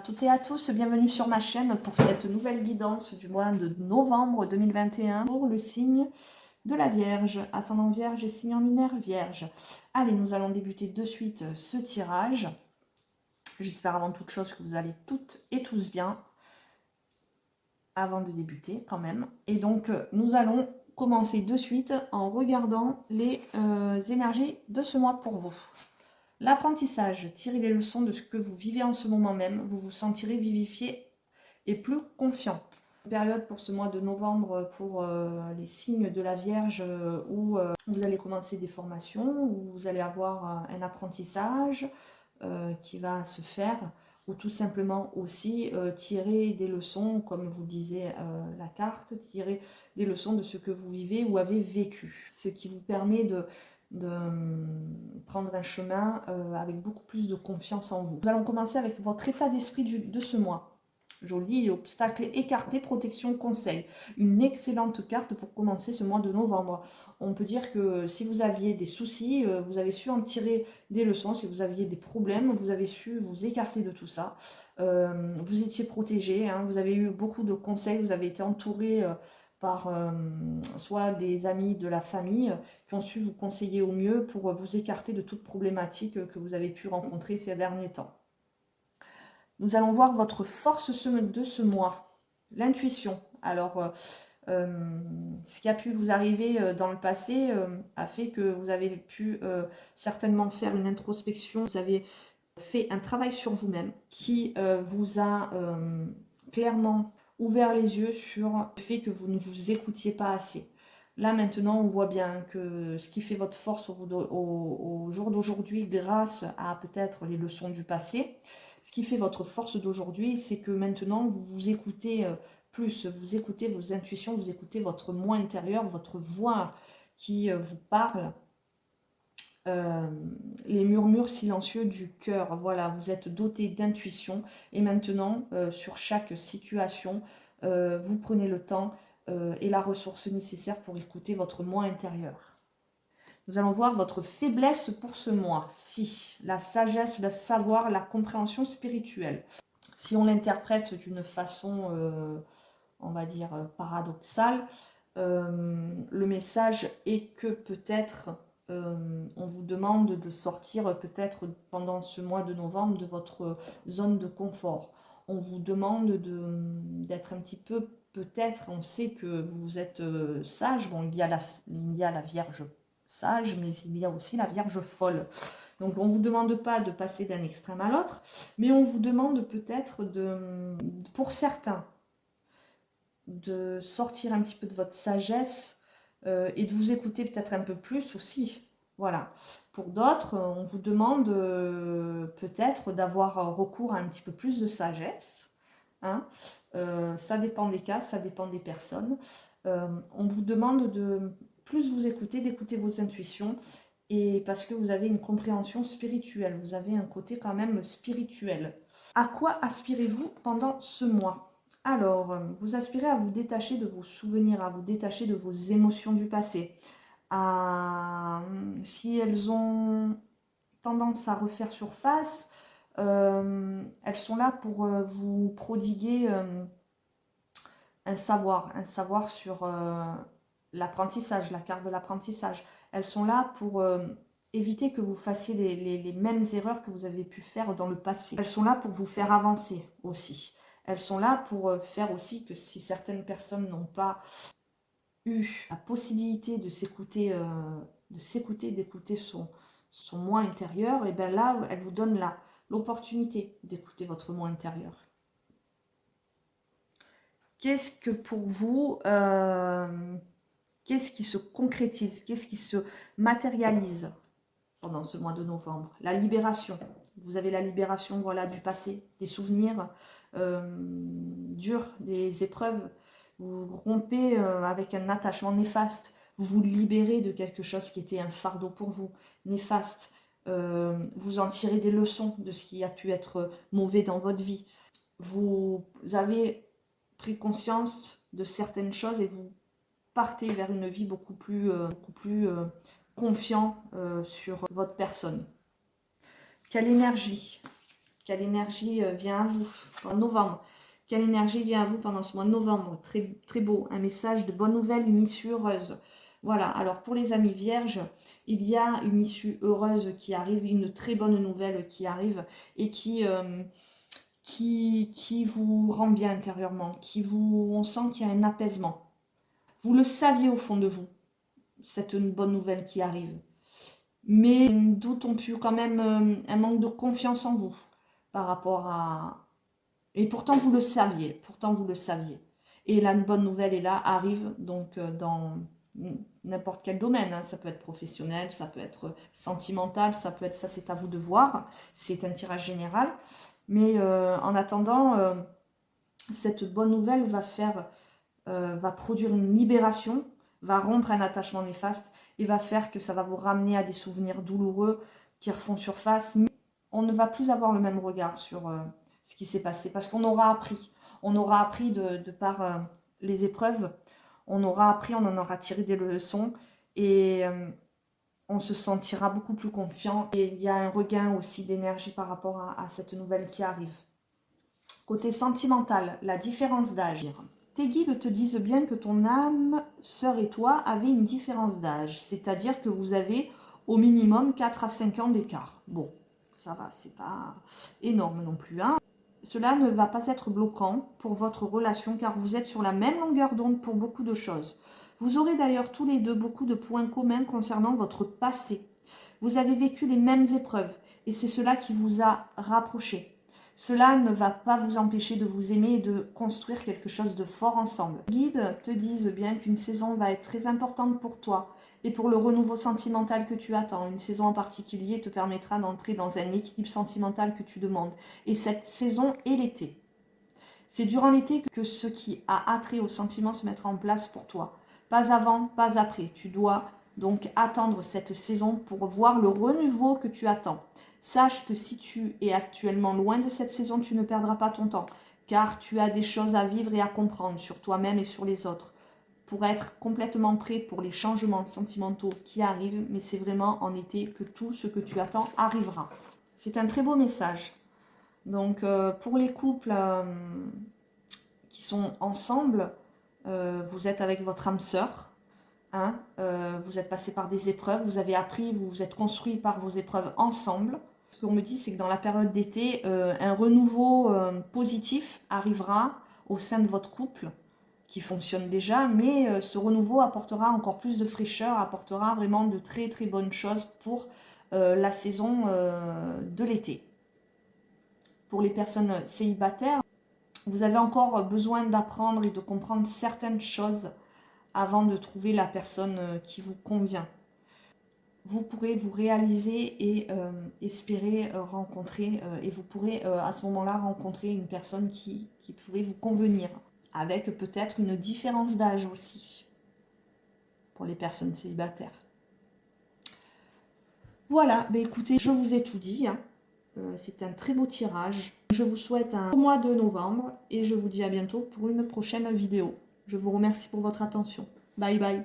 toutes et à tous, bienvenue sur ma chaîne pour cette nouvelle guidance du mois de novembre 2021 pour le signe de la Vierge, ascendant Vierge et signe en lunaire Vierge. Allez, nous allons débuter de suite ce tirage. J'espère avant toute chose que vous allez toutes et tous bien avant de débuter quand même. Et donc, nous allons commencer de suite en regardant les énergies de ce mois pour vous. L'apprentissage, tirez les leçons de ce que vous vivez en ce moment même. Vous vous sentirez vivifié et plus confiant. Période pour ce mois de novembre pour les signes de la Vierge où vous allez commencer des formations, où vous allez avoir un apprentissage qui va se faire, ou tout simplement aussi tirer des leçons, comme vous disait la carte, tirer des leçons de ce que vous vivez ou avez vécu. Ce qui vous permet de prendre un chemin avec beaucoup plus de confiance en vous. Nous allons commencer avec votre état d'esprit de ce mois. Joli, obstacle écarté, protection, conseil. Une excellente carte pour commencer ce mois de novembre. On peut dire que si vous aviez des soucis, vous avez su en tirer des leçons. Si vous aviez des problèmes, vous avez su vous écarter de tout ça. Vous étiez protégé, hein, vous avez eu beaucoup de conseils, vous avez été entouré par soit des amis de la famille qui ont su vous conseiller au mieux pour vous écarter de toute problématique que vous avez pu rencontrer ces derniers temps. Nous allons voir votre force de ce mois, l'intuition. Alors, ce qui a pu vous arriver dans le passé a fait que vous avez pu certainement faire une introspection, vous avez fait un travail sur vous-même qui vous a clairement ouvert les yeux sur le fait que vous ne vous écoutiez pas assez. Là maintenant on voit bien que ce qui fait votre force au jour d'aujourd'hui, grâce à peut-être les leçons du passé, ce qui fait votre force d'aujourd'hui, c'est que maintenant vous vous écoutez plus, vous écoutez vos intuitions, vous écoutez votre moi intérieur, votre voix qui vous parle. Les murmures silencieux du cœur, voilà, vous êtes doté d'intuition et maintenant sur chaque situation vous prenez le temps et la ressource nécessaire pour écouter votre moi intérieur. Nous allons voir votre faiblesse pour ce mois. Si, la sagesse, le savoir, la compréhension spirituelle. Si on l'interprète d'une façon on va dire paradoxale, le message est que peut-être on vous demande de sortir peut-être pendant ce mois de novembre de votre zone de confort. On vous demande d'être un petit peu, peut-être, on sait que vous êtes sage, bon, il y a la Vierge sage, mais il y a aussi la Vierge folle. Donc on ne vous demande pas de passer d'un extrême à l'autre, mais on vous demande peut-être pour certains, de sortir un petit peu de votre sagesse et de vous écouter peut-être un peu plus aussi. Voilà. Pour d'autres, on vous demande peut-être d'avoir recours à un petit peu plus de sagesse. Hein. Ça dépend des cas, ça dépend des personnes. On vous demande de plus vous écouter, d'écouter vos intuitions, et parce que vous avez une compréhension spirituelle, vous avez un côté quand même spirituel. À quoi aspirez-vous pendant ce mois ? Alors, vous aspirez à vous détacher de vos souvenirs, à vous détacher de vos émotions du passé. Si elles ont tendance à refaire surface, elles sont là pour vous prodiguer un savoir sur l'apprentissage, la carte de l'apprentissage. Elles sont là pour éviter que vous fassiez les mêmes erreurs que vous avez pu faire dans le passé. Elles sont là pour vous faire avancer aussi. Elles sont là pour faire aussi que si certaines personnes n'ont pas eu la possibilité de s'écouter, d'écouter son moi intérieur, et bien là, elles vous donnent l'opportunité d'écouter votre moi intérieur. Qu'est-ce que pour vous, qu'est-ce qui se concrétise, qu'est-ce qui se matérialise pendant ce mois de novembre? La libération. Vous avez la libération, voilà, du passé, des souvenirs durs, des épreuves. Vous rompez avec un attachement néfaste. Vous vous libérez de quelque chose qui était un fardeau pour vous, néfaste. Vous en tirez des leçons de ce qui a pu être mauvais dans votre vie. Vous avez pris conscience de certaines choses et vous partez vers une vie beaucoup plus confiant sur votre personne. Quelle énergie Quelle énergie vient à vous en novembre? Quelle énergie vient à vous pendant ce mois de novembre? Très, très beau. Un message de bonne nouvelle, une issue heureuse. Voilà. Alors, pour les amis vierges, il y a une issue heureuse qui arrive, une très bonne nouvelle qui arrive et qui vous rend bien intérieurement, on sent qu'il y a un apaisement. Vous le saviez au fond de vous, cette bonne nouvelle qui arrive. Mais doute ont pu quand même un manque de confiance en vous par rapport à... Et pourtant vous le saviez, Et la bonne nouvelle est là, arrive donc dans n'importe quel domaine. Hein. Ça peut être professionnel, ça peut être sentimental, ça peut être... Ça, c'est à vous de voir. C'est un tirage général. Mais en attendant, cette bonne nouvelle va produire une libération, va rompre un attachement néfaste et va faire que ça va vous ramener à des souvenirs douloureux qui refont surface. Mais on ne va plus avoir le même regard sur ce qui s'est passé parce qu'on aura appris. On aura appris de par les épreuves. On aura appris, on en aura tiré des leçons et on se sentira beaucoup plus confiant. Et il y a un regain aussi d'énergie par rapport à cette nouvelle qui arrive. Côté sentimental, la différence d'âge. Tes guides te disent bien que ton âme, sœur et toi avez une différence d'âge, c'est-à-dire que vous avez au minimum 4 à 5 ans d'écart. Bon, ça va, c'est pas énorme non plus. Hein. Cela ne va pas être bloquant pour votre relation car vous êtes sur la même longueur d'onde pour beaucoup de choses. Vous aurez d'ailleurs tous les deux beaucoup de points communs concernant votre passé. Vous avez vécu les mêmes épreuves et c'est cela qui vous a rapprochés. Cela ne va pas vous empêcher de vous aimer et de construire quelque chose de fort ensemble. Les guides te disent bien qu'une saison va être très importante pour toi et pour le renouveau sentimental que tu attends. Une saison en particulier te permettra d'entrer dans un équilibre sentimental que tu demandes. Et cette saison est l'été. C'est durant l'été que ce qui a attrait au sentiment se mettra en place pour toi. Pas avant, pas après. Tu dois donc attendre cette saison pour voir le renouveau que tu attends. Sache que si tu es actuellement loin de cette saison, tu ne perdras pas ton temps, car tu as des choses à vivre et à comprendre sur toi-même et sur les autres, pour être complètement prêt pour les changements sentimentaux qui arrivent, mais c'est vraiment en été que tout ce que tu attends arrivera. C'est un très beau message. Donc pour les couples qui sont ensemble, vous êtes avec votre âme sœur, hein, vous êtes passé par des épreuves, vous avez appris, vous vous êtes construit par vos épreuves ensemble. Ce qu'on me dit, c'est que dans la période d'été, un renouveau positif arrivera au sein de votre couple, qui fonctionne déjà, mais ce renouveau apportera encore plus de fraîcheur, apportera vraiment de très très bonnes choses pour la saison de l'été. Pour les personnes célibataires, vous avez encore besoin d'apprendre et de comprendre certaines choses avant de trouver la personne qui vous convient. Vous pourrez vous réaliser et espérer rencontrer, et vous pourrez à ce moment-là rencontrer une personne qui pourrait vous convenir, avec peut-être une différence d'âge aussi, pour les personnes célibataires. Voilà, bah écoutez, je vous ai tout dit, hein. C'est un très beau tirage. Je vous souhaite un beau mois de novembre et je vous dis à bientôt pour une prochaine vidéo. Je vous remercie pour votre attention. Bye bye.